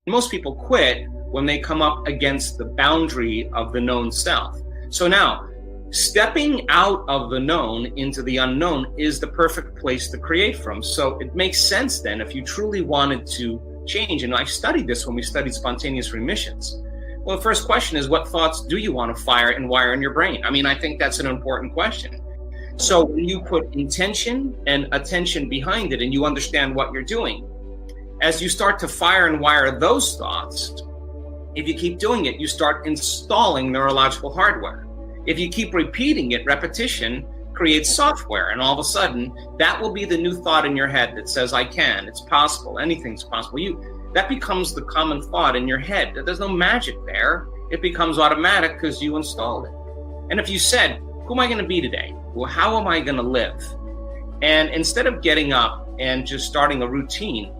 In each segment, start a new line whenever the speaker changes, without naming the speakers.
Most people quit when they come up against the boundary of the known self. So now, stepping out of the known into the unknown is the perfect place to create from. So it makes sense then, if you truly wanted to change, and I studied this when we studied spontaneous remissions. Well, the first question is, what thoughts do you want to fire and wire in your brain? I mean, I think that's an important question. So when you put intention and attention behind it and you understand what you're doing, as you start to fire and wire those thoughts, if you keep doing it, you start installing neurological hardware. If you keep repeating it, repetition creates software, and all of a sudden, that will be the new thought in your head that says, I can, it's possible, anything's possible. That becomes the common thought in your head. There's no magic there. It becomes automatic because you installed it. And if you said, who am I going to be today? Well, how am I going to live? And instead of getting up and just starting a routine,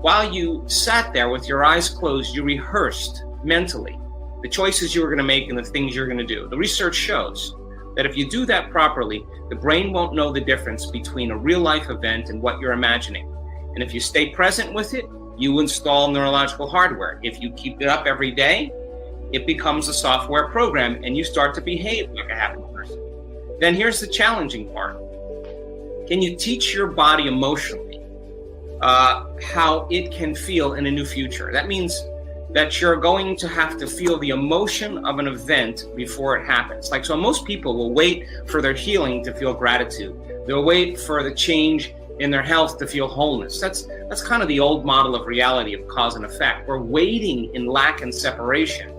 while you sat there with your eyes closed, you rehearsed mentally the choices you were going to make and the things you're going to do. The research shows that if you do that properly, the brain won't know the difference between a real life event and what you're imagining. And if you stay present with it, you install neurological hardware. If you keep it up every day, it becomes a software program and you start to behave like a happy person. Then here's the challenging part. Can you teach your body emotionally how it can feel in a new future? That means that you're going to have to feel the emotion of an event before it happens. So most people will wait for their healing to feel gratitude. They'll wait for the change in their health to feel wholeness. That's kind of the old model of reality of cause and effect. We're waiting in lack and separation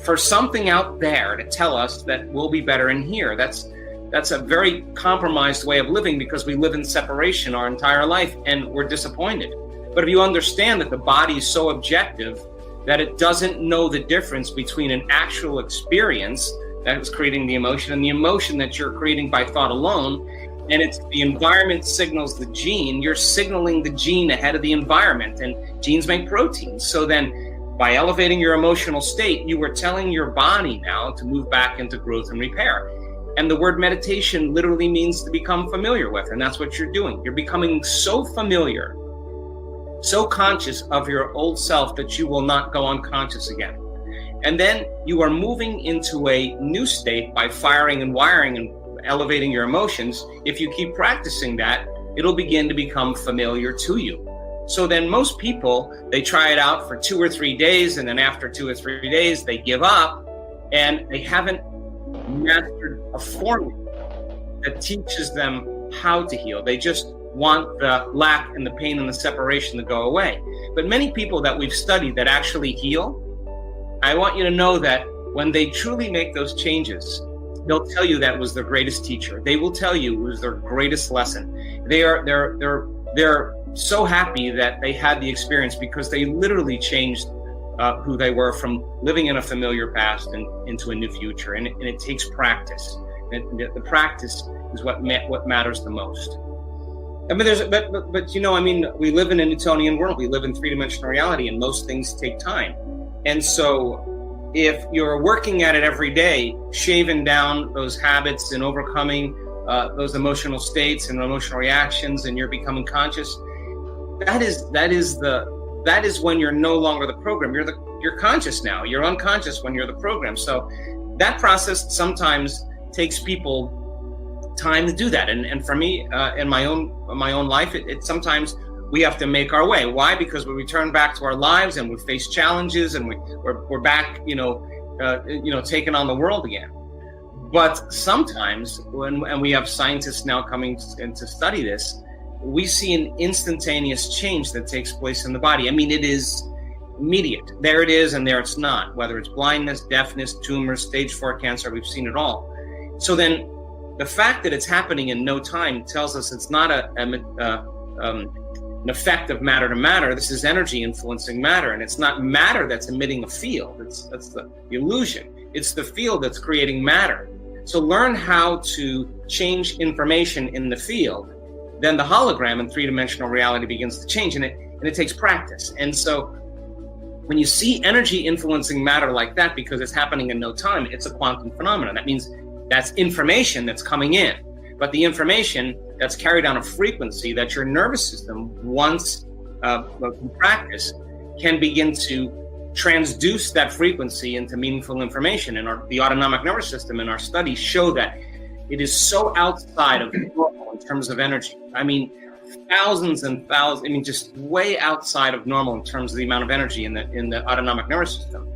for something out there to tell us that we'll be better in here. That's a very compromised way of living because we live in separation our entire life and we're disappointed. But if you understand that the body is so objective that it doesn't know the difference between an actual experience that is creating the emotion and the emotion that you're creating by thought alone, and it's the environment signals the gene, you're signaling the gene ahead of the environment, and genes make proteins. So then by elevating your emotional state, you are telling your body now to move back into growth and repair. And the word meditation literally means to become familiar with, and that's what you're doing. You're becoming so familiar, so conscious of your old self that you will not go unconscious again. And then you are moving into a new state by firing and wiring and elevating your emotions. If you keep practicing that, it'll begin to become familiar to you. So then most people, they try it out for 2 or 3 days, and then after 2 or 3 days, they give up, and they haven't mastered a formula that teaches them how to heal. They just want the lack and the pain and the separation to go away. But many people that we've studied that actually heal, I want you to know that when they truly make those changes, they'll tell you that was their greatest teacher. They will tell you it was their greatest lesson. They're so happy that they had the experience because they literally changed who they were from living in a familiar past and into a new future. And it takes practice. And the practice is what matters the most. But we live in a Newtonian world. We live in three-dimensional reality, and most things take time. And so if you're working at it every day, shaving down those habits and overcoming those emotional states and emotional reactions, and you're becoming conscious, that is when you're no longer the program. You're conscious now. You're unconscious when you're the program. So that process sometimes takes people time to do that. And for me, in my own life, it sometimes we have to make our way. Why? Because we return back to our lives and we face challenges and we're back, taking on the world again. But sometimes and we have scientists now coming in to study this, we see an instantaneous change that takes place in the body. I mean, it is immediate. There it is, and there it's not. Whether it's blindness, deafness, tumors, stage 4 cancer, we've seen it all. So then the fact that it's happening in no time tells us it's not an effect of matter to matter. This is energy influencing matter, and it's not matter that's emitting a field. That's the illusion. It's the field that's creating matter. So learn how to change information in the field. Then the hologram in three-dimensional reality begins to change, and it takes practice. And so when you see energy influencing matter like that, because it's happening in no time, it's a quantum phenomenon. That means that's information that's coming in. But the information that's carried on a frequency that your nervous system, once in practice, can begin to transduce that frequency into meaningful information. And the autonomic nervous system in our studies show that it is so outside of normal in terms of energy. I mean, thousands and thousands, I mean, just way outside of normal in terms of the amount of energy in the autonomic nervous system.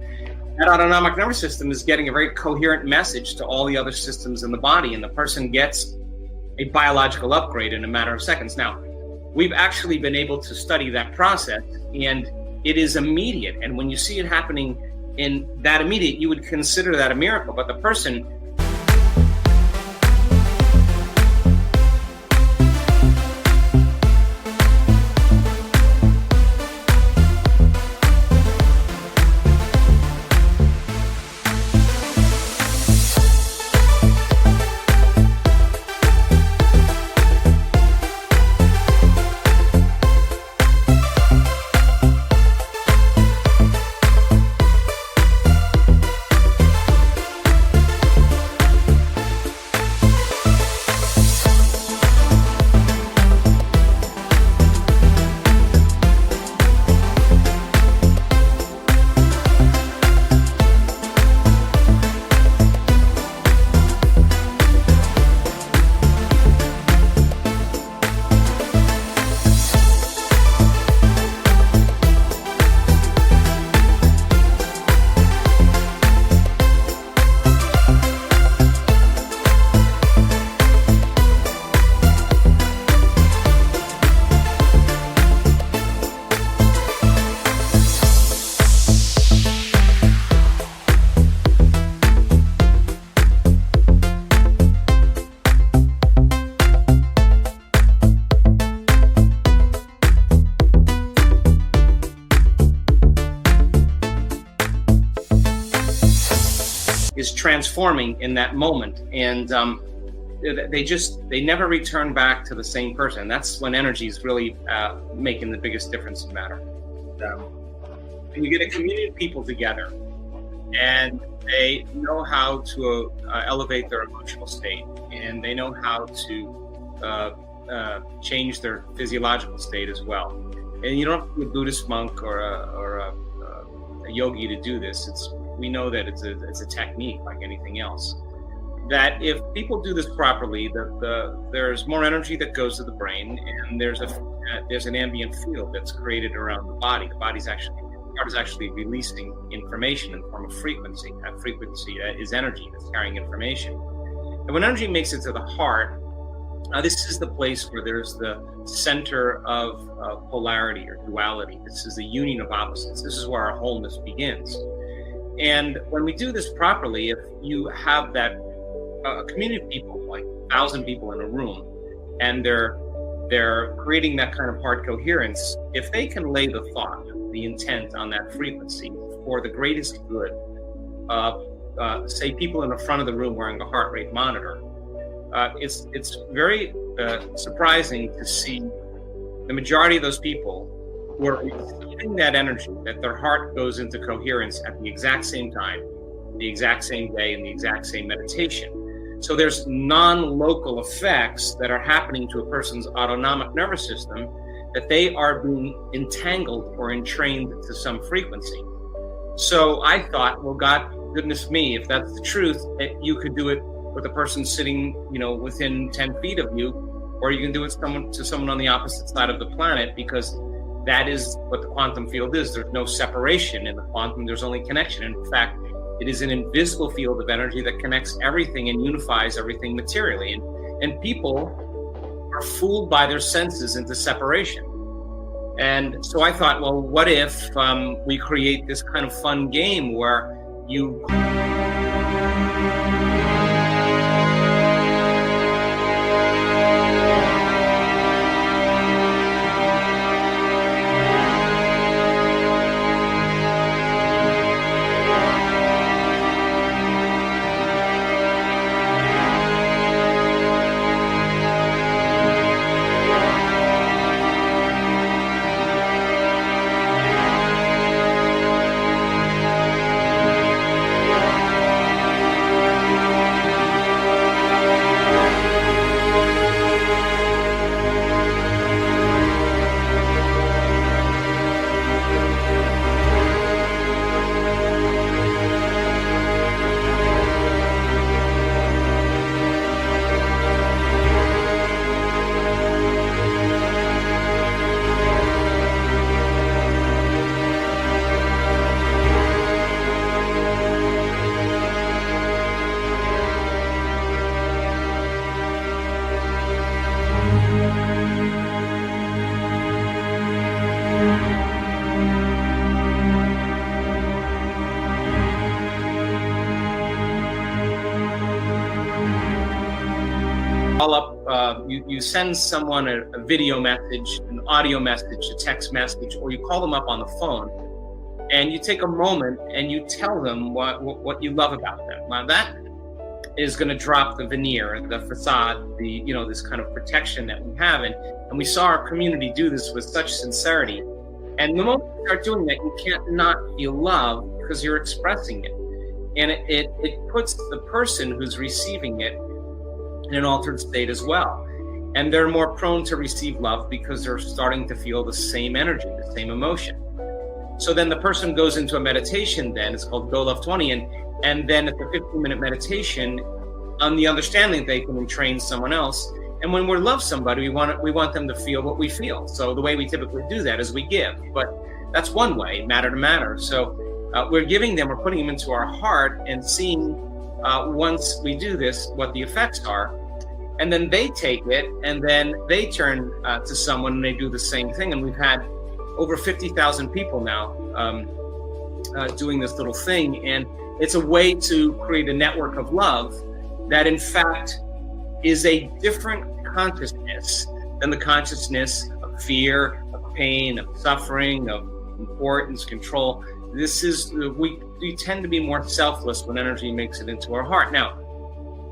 That autonomic nervous system is getting a very coherent message to all the other systems in the body, and the person gets a biological upgrade in a matter of seconds. Now, we've actually been able to study that process, and it is immediate. And when you see it happening in that immediate, you would consider that a miracle. But the person is transforming in that moment, and they never return back to the same person. That's when energy is really making the biggest difference in matter. When you get a community of people together and they know how to elevate their emotional state, and they know how to change their physiological state as well. And you don't have to be a Buddhist monk or a yogi to do this. We know that it's a technique like anything else. That if people do this properly, there's more energy that goes to the brain, and there's an ambient field that's created around the body. The heart is actually releasing information in the form of frequency. That frequency is energy that's carrying information. And when energy makes it to the heart, this is the place where there's the center of polarity or duality. This is the union of opposites. This is where our wholeness begins. And when we do this properly, if you have that community of people, like 1,000 people in a room, and they're creating that kind of heart coherence, if they can lay the thought, the intent on that frequency for the greatest good, say people in the front of the room wearing a heart rate monitor, it's very surprising to see the majority of those people who are receiving that energy, that their heart goes into coherence at the exact same time, the exact same day, and the exact same meditation. So there's non-local effects that are happening to a person's autonomic nervous system, that they are being entangled or entrained to some frequency. So I thought, well, God, goodness me, if that's the truth, you could do it with a person sitting, within 10 feet of you, or you can do it to someone on the opposite side of the planet, because that is what the quantum field is. There's no separation in the quantum, there's only connection. And in fact, it is an invisible field of energy that connects everything and unifies everything materially. And people are fooled by their senses into separation. And so I thought, well, what if we create this kind of fun game where you... you send someone a video message, an audio message, a text message, or you call them up on the phone, and you take a moment and you tell them what you love about them. Now that is going to drop the veneer, the facade, this kind of protection that we have, and we saw our community do this with such sincerity. And the moment you start doing that, you can't not feel love because you're expressing it. And it puts the person who's receiving it in an altered state as well. And they're more prone to receive love because they're starting to feel the same energy, the same emotion. So then the person goes into a meditation then, it's called Go Love 20, and then at the 15-minute meditation, on the understanding that they can entrain someone else. And when we love somebody, we want them to feel what we feel. So the way we typically do that is we give, but that's one way, matter to matter. So we're giving them, we're putting them into our heart and seeing once we do this, what the effects are. And then they take it and then they turn to someone and they do the same thing. And we've had over 50,000 people now doing this little thing. And it's a way to create a network of love that in fact is a different consciousness than the consciousness of fear, of pain, of suffering, of importance, control. This is, we tend to be more selfless when energy makes it into our heart. Now,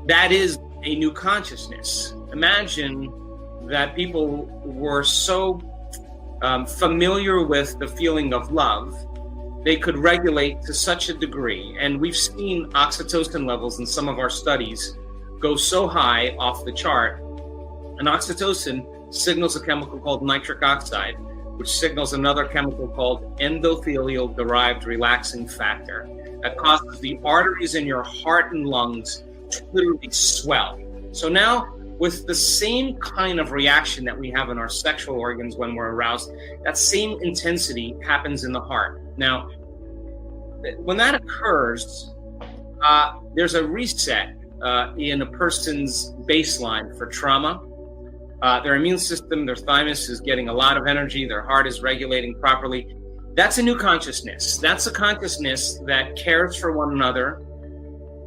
that is a new consciousness. Imagine that people were so familiar with the feeling of love, they could regulate to such a degree. And we've seen oxytocin levels in some of our studies go so high off the chart. And oxytocin signals a chemical called nitric oxide, which signals another chemical called endothelial-derived relaxing factor that causes the arteries in your heart and lungs to literally swell. So now, with the same kind of reaction that we have in our sexual organs when we're aroused, that same intensity happens in the heart. Now, when that occurs, there's a reset in a person's baseline for trauma. Their immune system, their thymus is getting a lot of energy, their heart is regulating properly. That's a new consciousness. That's a consciousness that cares for one another,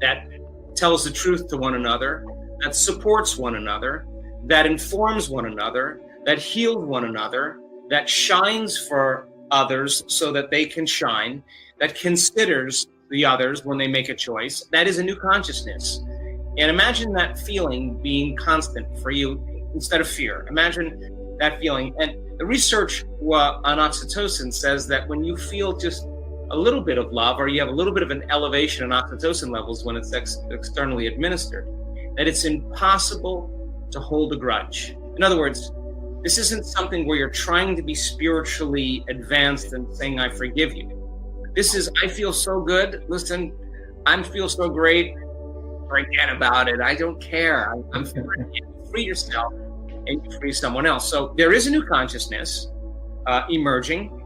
that tells the truth to one another, that supports one another, that informs one another, that heals one another, that shines for others so that they can shine, that considers the others when they make a choice. That is a new consciousness. And imagine that feeling being constant for you instead of fear. Imagine that feeling. And the research on oxytocin says that when you feel just a little bit of love, or you have a little bit of an elevation in oxytocin levels when it's externally administered, that it's impossible to hold a grudge. In other words, this isn't something where you're trying to be spiritually advanced and saying, I forgive you. This is, I feel so good. Listen, I feel so great. Forget about it. I don't care. I'm free. You free yourself and you free someone else. So there is a new consciousness emerging.